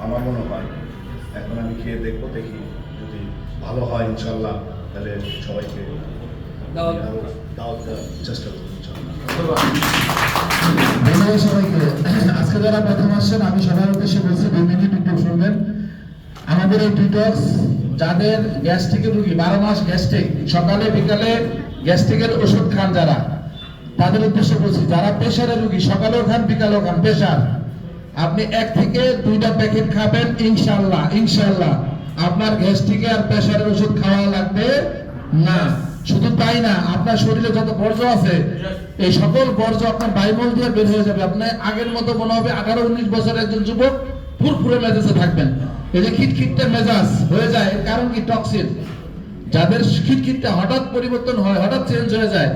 আমার মনে হয়। এখন আমি খেয়ে দেখবো, দেখি যদি ভালো হয় ইনশাল্লাহ তাহলে সবাইকে দাওয়াত দেওয়ার চেষ্টা করবো ইনশাল্লাহ। ধন্যবাদ সবাইকে। আজকে যারা প্রথম আসছেন আমি সবার উদ্দেশ্যে বলছি 2 মিনিট একটু শুনবেন। আমাদের এই ডিটক্স যাদের গ্যাস্ট্রিকের রোগী 12 মাস গ্যাস্ট্রিক, সকালে বিকালে গ্যাস্ট্রিকের ওষুধ খান যারা, তাদের উদ্দেশ্যে বলছি যারা প্রেশারের রোগী সকালেও খান বিকালেও খান প্রেশার, আপনি 1 থেকে 2টা প্যাকেট খাবেন ইনশাআল্লাহ। ইনশাআল্লাহ আপনার গ্যাস্ট্রিকে আর প্রেশারের ওষুধ খাওয়া লাগবে না। শুধু তাই না, আপনার শরীরে যত বর্জ্য আছে এই সকল বর্জ্য আপনার বায়ুমল দিয়ে বের হয়ে যাবে। আপনি আগের মতো মনে হবে 18-19 বছরের একজন যুবক ফুরফুরে মেজাজে থাকবেন। এই যে খিটখিটে মেজাজ হয়ে যায় এর কারণ কি? টক্সিন। যাদের খিটখিটটা হঠাৎ পরিবর্তন হয়, হঠাৎ চেঞ্জ হয়ে যায়,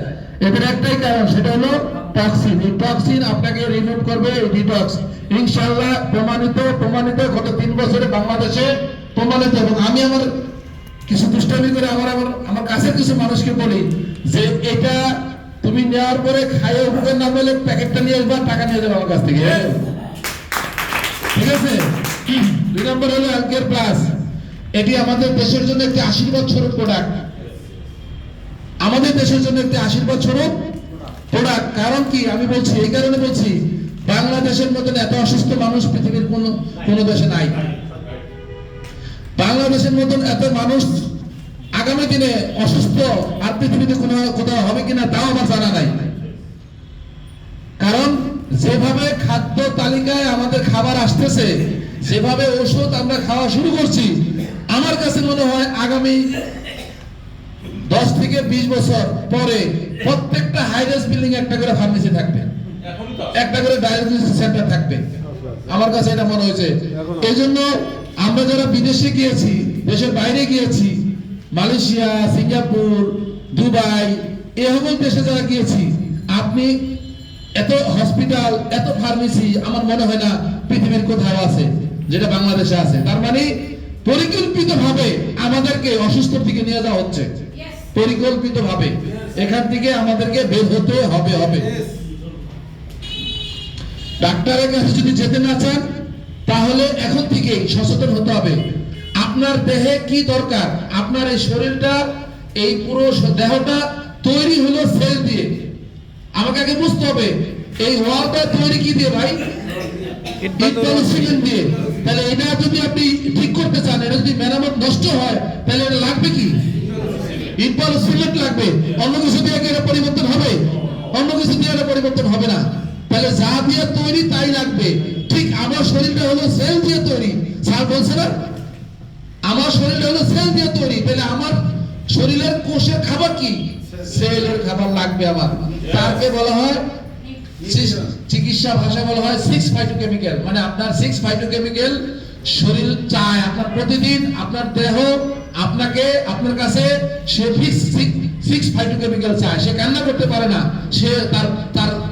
এদের একটাই কারণ, সেটা হলো টক্সিন। এই টক্সিন আপনাকে রিমুভ করবে এই ডিটক্স ইনশাআল্লাহ। প্রমাণিত গত 3 বছরে বাংলাদেশে প্রমাণিত। এবং আমি আমার কিছু দুষ্টামি করে আমার কাছে কিছু মানুষকে বলি যে এটা তুমি নেওয়ার পরে খাইয়ে উপকার না পেলে প্যাকেটটা নিয়ে আসবা, টাকা নিয়ে যাবে আমার কাছ থেকে, ঠিক আছে? 2 নম্বর হলো অ্যালকের প্লাস। এটি আমাদের দেশের জন্য একটি আশীর্বাদ স্বরূপ প্রোডাক্ট। আমাদের দেশের জন্য একটি আশীর্বাদ স্বরূপ প্রোডাক্ট। কারণ কি আমি বলছি? এই কারণে বলছি, বাংলাদেশের মতন এত অসুস্থ মানুষ পৃথিবীর কোন দেশে নাই। বাংলাদেশের মতন এত মানুষ আগামী দিনে অসুস্থ আর পৃথিবীতে কোথাও হবে কিনা তাও আমার জানা নাই। কারণ যেভাবে খাদ্য তালিকায় আমাদের খাবার আসতেছে, যেভাবে ওষুধ আমরা খাওয়া শুরু করছি, আমার কাছে মনে হয় আগামী 10 থেকে 20 বছর পরে প্রত্যেকটা হাইরাইজ বিল্ডিং একটা করে ফার্মেসি থাকবে, একটা করে ডায়ালিসিস সেন্টার থাকবে। আমার কাছে এটা মনে হয়েছে। এই জন্য আমরা যারা বিদেশে গিয়েছি, দেশের বাইরে গিয়েছি, মালয়েশিয়া, সিঙ্গাপুর, দুবাই, এই সকল দেশে যারা গিয়েছি, আপনি এত হসপিটাল, এত ফার্মেসি আমার মনে হয় না পৃথিবীর কোথাও আছে যেটা বাংলাদেশে আছে। তার মানে পরিকল্পিতভাবে আমাদেরকে অসুস্থর দিকে নিয়ে যাওয়া হচ্ছে, পরিকল্পিতভাবে এখান থেকে আমাদেরকে বের হতে হবে। ডাক্তারের কাছে যদি যেতে না চান তাহলে এখন থেকেই সচেতন হতে হবে। আপনার দেহে কি দরকার? আপনার এই শরীরটা, এই পুরো দেহটা তৈরি হলো সেল দিয়ে। আমাকে আগে বুঝতে হবে এই ওয়ালটা তৈরি কি দিয়ে ভাই? সিমেন্ট দিয়ে। তাহলে এটা যদি আপনি ঠিক করতে চান, এটা যদি মেরামত নষ্ট হয় তাহলে এটা লাগবে কি? ইট সিমেন্ট লাগবে। অন্য কিছু দিয়ে এটা পরিবর্তন হবে? অন্য কিছু দিয়ে এটা পরিবর্তন হবে না। তাহলে যা দিয়ে তৈরি তাই লাগবে। ঠিক আমার শরীরটা হলো সেল দিয়ে তৈরি। স্যার বলছে না আমার শরীরটা হলো সেল দিয়ে তৈরি, তাহলে আমার শরীরের কোষের খাবার কি? সেলের খাবার লাগবে আমার। তাকে বলা হয় চিকিৎসা ভাষায় বলা হয় 6 ফাইটোকেমিক্যাল। মানে আপনার 6 ফাইটোকেমিক্যাল শরীর চায়। আপনার প্রতিদিন আপনার দেহ আপনাকে, আপনার কাছে সে 6 ফাইটোকেমিক্যাল চায়। সে কান্না করতে পারে না, সে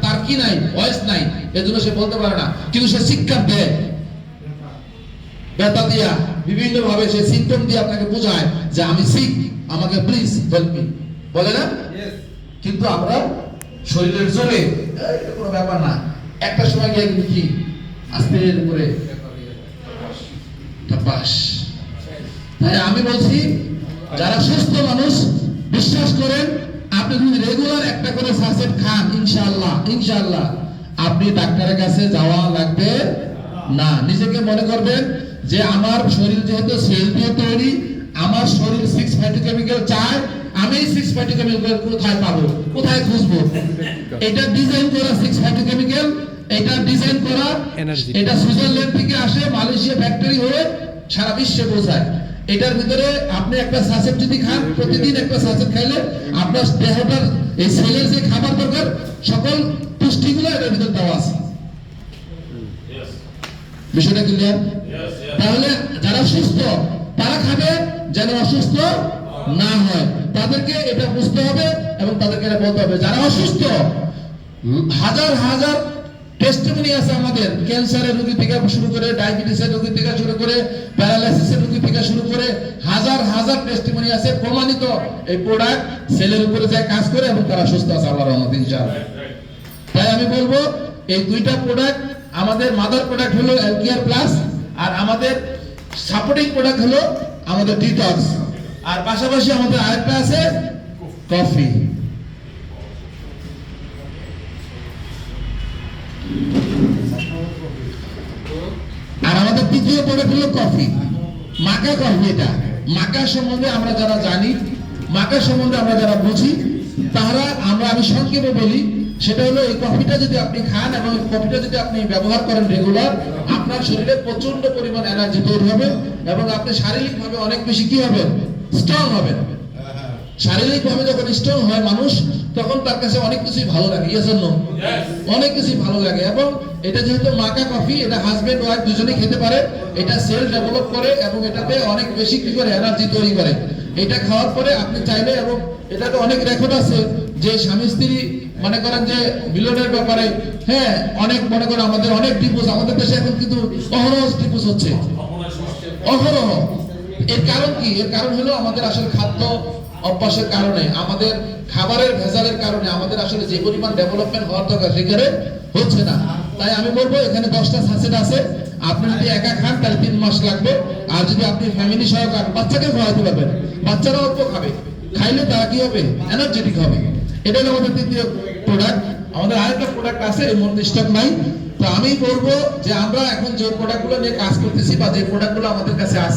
তার কি নাই, ভয়েস নাই, এজন্য সে বলতে পারে না, কিন্তু সে চিৎকার দেয়, ব্যথা দিয়া বিভিন্ন ভাবে সে সিম্পটম দিয়ে আপনাকে বোঝায় যে আমি সিক, আমাকে প্লিজ হেল্প মি, বলে না? কিন্তু আমরা শরীরের জোরে কোনো ব্যাপার না, একটা সময় গিয়ে কি আস্তে করে ঠাপাস। তাই আমি বলছি যারা সুস্থ মানুষ বিশ্বাস করেন, আপনি যদি রেগুলার একটা করে সাসেট খান ইনশাআল্লাহ আপনি ডাক্তারের কাছে যাওয়া লাগবে না। নিজেকে মনে করবেন যে আমার শরীর যেহেতু সেল দিয়ে তৈরি, আমার শরীর 6 ফাইটোকেমিক্যাল চায়, আমি 6 ফাইটোকেমিক্যাল কোথায় পাবো, কোথায় খুঁজবো? এটা ডিজাইন করা 6 ফাইটোকেমিক্যাল, এটা ডিজাইন করা, এটা সুইজারল্যান্ড থেকে আসে, মালয়েশিয়া ফ্যাক্টরি হয়ে সারা বিশ্বে পৌঁছায়। এটার ভিতরে আপনি একটা সাসেট যদি খান, প্রতিদিন একটা সাসেট খাইলে আপনার দেহটার এই সেলের যে খাবার দরকার সকল পুষ্টিগুলো এর ভিতরে দেওয়া আছে। বিষয়টা ক্লিয়ার? তাহলে যারা সুস্থ তারা খাবে যেন অসুস্থ না হয়, তাদেরকে এটা বুঝতে হবে এবং তাদেরকে এটা বলতে হবে। যারা অসুস্থ, হাজার টেস্টিমনি আছে আমাদের, ক্যান্সারের রোগী থেকে শুরু করে, ডায়াবেটিসের রোগী থেকে শুরু করে, প্যারালাইসিসের রোগী থেকে শুরু করে হাজার টেস্টিমনি আছে প্রমাণিত। এই প্রোডাক্ট সেলের উপরে যায় কাজ করে এবং তারা সুস্থ আছে আল্লাহর রহমতে ইনশাআল্লাহ। তাই আমি বলবো এই 2টা প্রোডাক্ট, আমাদের মাদার প্রোডাক্ট হলো অ্যালকিয়ার প্লাস, আর আমাদের আমাদের সাপোর্টিং প্রোডাক্ট হলো আমাদের ডিটক্স, আর পাশাপাশি আমাদের আরেকটা আছে কফি। আর আমাদের তৃতীয় প্রোডাক্ট হলো কফি, মাকা কফি। এটা মাকা সম্বন্ধে আমরা যারা জানি, মাকা সম্বন্ধে আমরা যারা বুঝি, তারা আমি সংক্ষেপে বলি, সেটা হলো এই কফিটা যদি আপনি খান এবং এই কফিটা যদি আপনি ব্যবহার করেন রেগুলার, আপনার শরীরে প্রচন্ড পরিমাণ এনার্জি তৈরি হবে এবং আপনি শারীরিকভাবে অনেক বেশি কি হবেন, স্ট্রং হবেন। শারীরিকভাবে যখন স্ট্রং হয় মানুষ, তখন তার কাছে অনেক কিছুই ভালো লাগে, ইয়েস অর নো? অনেক কিছুই ভালো লাগে। এবং এটা যেহেতু মাকা কফি, এটা হাজবেন্ড ওয়াইফ দুজনেই খেতে পারে। এটা সেল ডেভেলপ করে এবং এটাতে অনেক বেশি কি করে, এনার্জি তৈরি করে। এটা খাওয়ার পরে আপনি চাইলে, এবং এটাতে অনেক রেকর্ড আছে যে স্বামী স্ত্রী মনে করেন যে মিলনের ব্যাপারে, হ্যাঁ, অনেক মনে করেন আমাদের অনেক ডিভোর্স, আমাদের দেশে এখন কিন্তু অহরহ ডিভোর্স হচ্ছে, অহরহ। এর কারণ কি? এর কারণ হলো আমাদের আসলে খাদ্য অভ্যাসের কারণে, আমাদের খাবারের ভেজালের কারণে আমাদের আসলে যে পরিমাণ ডেভেলপমেন্ট হওয়ার দরকার সেখানে হচ্ছে না। তাই আমি বলবো এখানে 10টা সাসেট আছে। আপনি যদি একা খান তাহলে 3 মাস লাগবে, আর যদি আপনি ফ্যামিলি সহ খান, বাচ্চাকে খাওয়াতে পারবেন, বাচ্চারা অল্প খাবে, খাইলে তারা কি হবে, এনার্জেটিক হবে। এটা হলো আমাদের তৃতীয় প্রোডাক্ট। আমাদের আরেকটা প্রোডাক্ট আছে, এর মধ্যে স্টক নাই। তো আমি বলবো যে আমরা এখন যে প্রোডাক্টগুলো নিয়ে কাজ করতেছি বা যে প্রোডাক্টগুলো আমাদের কাছে আছে,